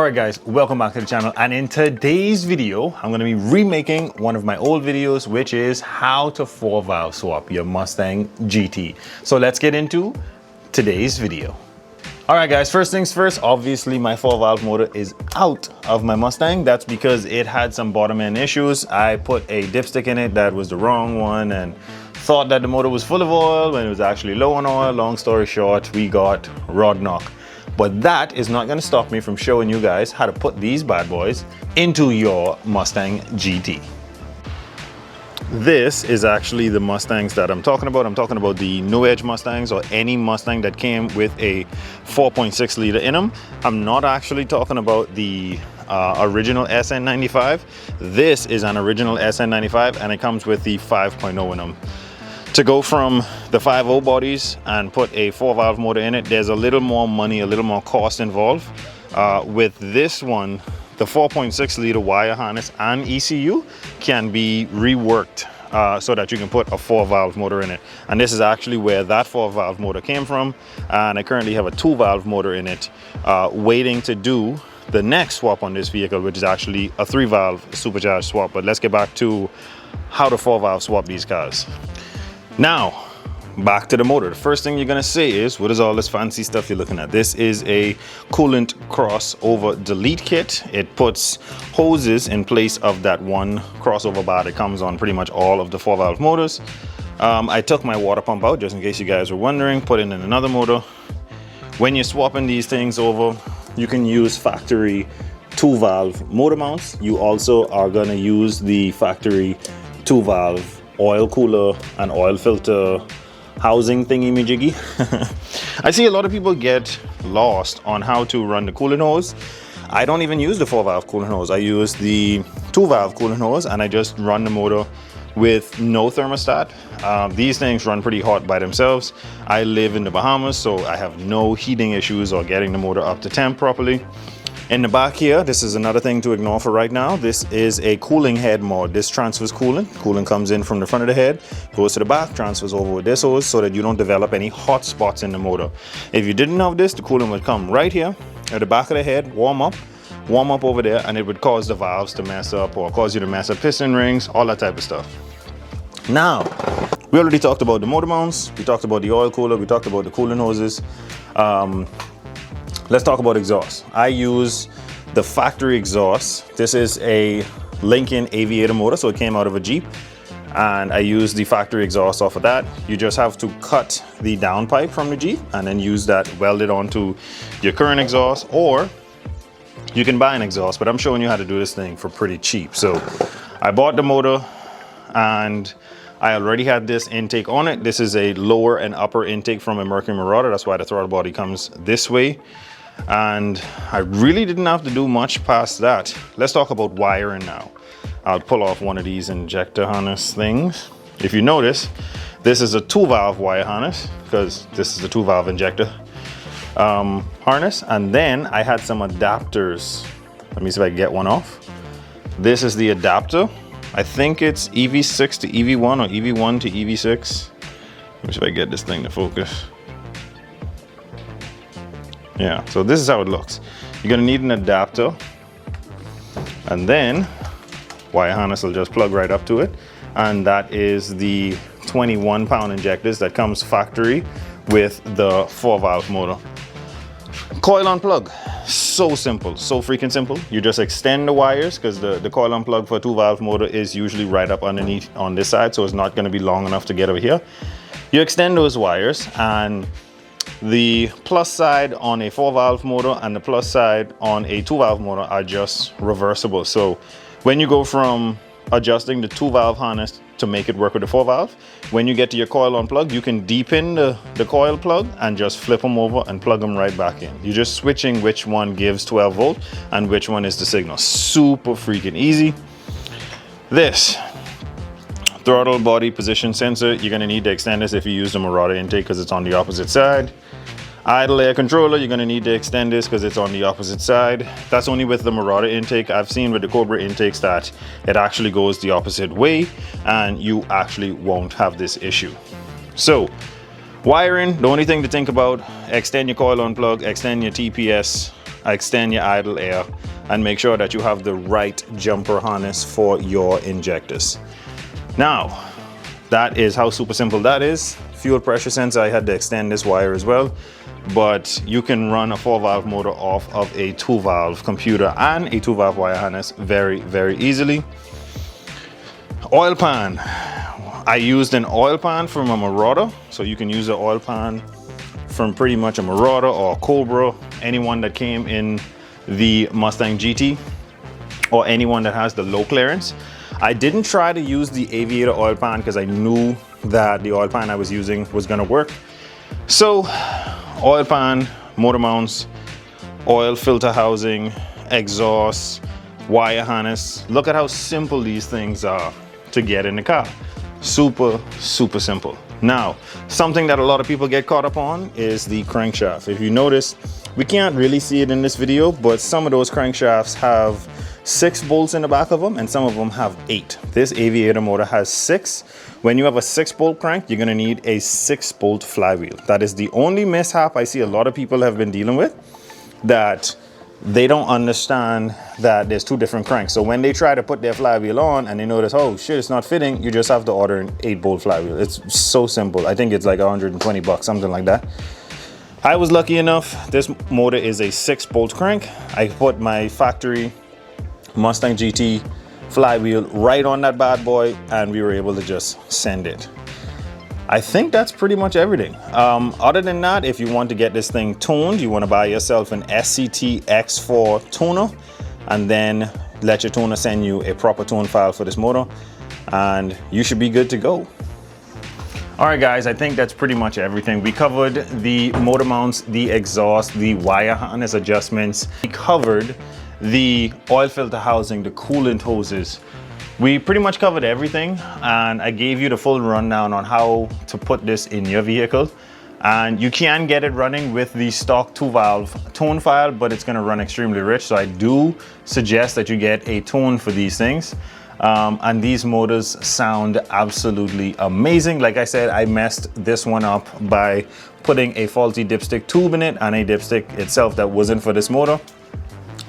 Alright guys, welcome back to the channel, and in today's video I'm going to be remaking one of my old videos, which is how to 4-valve swap your Mustang GT. So let's get into today's video. Alright guys, first things first, obviously my 4-valve motor is out of my Mustang. That's because it had some bottom end issues. I put a dipstick in it that was the wrong one and thought that the motor was full of oil when it was actually low on oil. Long story short, we got rod knock. But that is not going to stop me from showing you guys how to put these bad boys into your Mustang GT. This is actually the Mustangs that I'm talking about. I'm talking about the New Edge Mustangs, or any Mustang that came with a 4.6 liter in them. I'm not actually talking about the original SN95. This is an original SN95 and it comes with the 5.0 in them. To go from the 5.0 bodies and put a 4-valve motor in it, there's a little more money, a little more cost involved. With this one, the 4.6 liter wire harness and ECU can be reworked so that you can put a 4-valve motor in it. And this is actually where that 4-valve motor came from. And I currently have a 2-valve motor in it, waiting to do the next swap on this vehicle, which is actually a 3-valve supercharged swap. But let's get back to how to 4-valve swap these cars. Now, back to the motor. The first thing you're gonna say is, what is all this fancy stuff you're looking at? This is a coolant crossover delete kit. It puts hoses in place of that one crossover bar that comes on pretty much all of the 4-valve motors. I took my water pump out just in case you guys were wondering, put in another motor. When you're swapping these things over, you can use factory 2-valve motor mounts. You also are gonna use the factory 2-valve oil cooler and oil filter housing thingy-majiggy. I see a lot of people get lost on how to run the coolant hose. I don't even use the 4-valve coolant hose. I use the 2-valve coolant hose and I just run the motor with no thermostat. These things run pretty hot by themselves. I live in the Bahamas, so I have no heating issues or getting the motor up to temp properly. In the back here, this is another thing to ignore for right now. This is a cooling head mod. This transfers coolant. Coolant comes in from the front of the head, goes to the back, transfers over with this hose so that you don't develop any hot spots in the motor. If you didn't have this, the coolant would come right here at the back of the head, warm up over there, and it would cause the valves to mess up or cause you to mess up piston rings, all that type of stuff. Now, we already talked about the motor mounts, we talked about the oil cooler, we talked about the coolant hoses. Let's talk about exhaust. I use the factory exhaust. This is a Lincoln Aviator motor, so it came out of a Jeep. And I use the factory exhaust off of that. You just have to cut the downpipe from the Jeep and then use that welded onto your current exhaust, or you can buy an exhaust, but I'm showing you how to do this thing for pretty cheap. So I bought the motor and I already had this intake on it. This is a lower and upper intake from a Mercury Marauder. That's why the throttle body comes this way. And I really didn't have to do much past that. Let's talk about wiring now. I'll pull off one of these injector harness things. If you notice, this is a 2-valve wire harness because this is the 2-valve injector harness. And then I had some adapters. Let me see if I can get one off. This is the adapter. I think it's EV6 to EV1 or EV1 to EV6. Let me see if I get this thing to focus. Yeah, so this is how it looks. You're gonna need an adapter, and then wire harness will just plug right up to it. And that is the 21-pound injectors that comes factory with the 4-valve motor. Coil on plug. So simple, so freaking simple. You just extend the wires, because the coil on plug for a 2-valve motor is usually right up underneath on this side, so it's not going to be long enough to get over here. You extend those wires, and the plus side on a 4-valve motor and the plus side on a 2-valve motor are just reversible. So when you go from adjusting the 2-valve harness to make it work with the 4-valve, when you get to your coil on plug, you can deepen the coil plug and just flip them over and plug them right back in. You're just switching which one gives 12 volt and which one is the signal. Super freaking easy. This throttle body position sensor, you're gonna need to extend this if you use the Marauder intake because it's on the opposite side. Idle air controller, you're gonna need to extend this because it's on the opposite side. That's only with the Marauder intake. I've seen with the Cobra intakes that it actually goes the opposite way and you actually won't have this issue. So wiring, the only thing to think about, extend your coil on plug, extend your TPS extend your idle air, and make sure that you have the right jumper harness for your injectors. Now, that is how super simple that is. Fuel pressure sensor, I had to extend this wire as well, but you can run a 4-valve motor off of a 2-valve computer and a 2-valve wire harness very, very easily. Oil pan. I used an oil pan from a Marauder, so you can use an oil pan from pretty much a Marauder or a Cobra, anyone that came in the Mustang GT or anyone that has the low clearance. I didn't try to use the Aviator oil pan because I knew that the oil pan I was using was gonna work. So oil pan, motor mounts, oil filter housing, exhaust, wire harness. Look at how simple these things are to get in the car. Super, super simple. Now, something that a lot of people get caught up on is the crankshaft. If you notice, we can't really see it in this video, but some of those crankshafts have 6 bolts in the back of them and some of them have 8. This Aviator motor has 6. When you have a 6-bolt crank, you're gonna need a 6-bolt flywheel. That is the only mishap I see a lot of people have been dealing with, that they don't understand that there's 2 different cranks. So when they try to put their flywheel on and they notice, oh shit, it's not fitting, you just have to order an 8-bolt flywheel. It's so simple. I think it's like 120 bucks, something like that. I was lucky enough, this motor is a 6-bolt crank. I put my factory Mustang GT flywheel right on that bad boy and we were able to just send it. I think that's pretty much everything. Other than that, if you want to get this thing tuned, you want to buy yourself an SCT X4 tuner and then let your tuner send you a proper tune file for this motor and you should be good to go. All right guys, I think that's pretty much everything. We covered the motor mounts, the exhaust, the wire harness adjustments. We covered the oil filter housing, the coolant hoses. We pretty much covered everything and I gave you the full rundown on how to put this in your vehicle. And you can get it running with the stock 2-valve tune file, but it's gonna run extremely rich. So I do suggest that you get a tune for these things. And these motors sound absolutely amazing. Like I said, I messed this one up by putting a faulty dipstick tube in it and a dipstick itself that wasn't for this motor.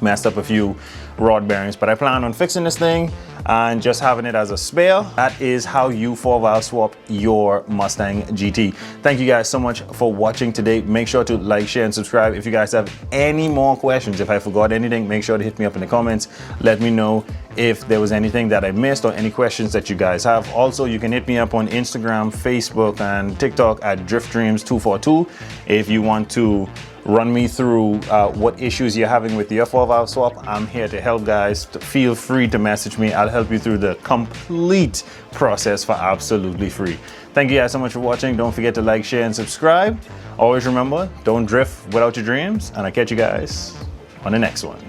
Messed up a few rod bearings, but I plan on fixing this thing and just having it as a spare. That is how you 4-valve swap your Mustang GT. Thank you guys so much for watching today. Make sure to like, share, and subscribe. If you guys have any more questions, if I forgot anything, make sure to hit me up in the comments. Let me know if there was anything that I missed or any questions that you guys have. Also, you can hit me up on Instagram, Facebook, and TikTok at DriftDreams242 if you want to run me through what issues you're having with your 4-valve swap. I'm here to help, guys. Feel free to message me. I'll help you through the complete process for absolutely free. Thank you guys so much for watching. Don't forget to like, share, and subscribe. Always remember, don't drift without your dreams, and I'll catch you guys on the next one.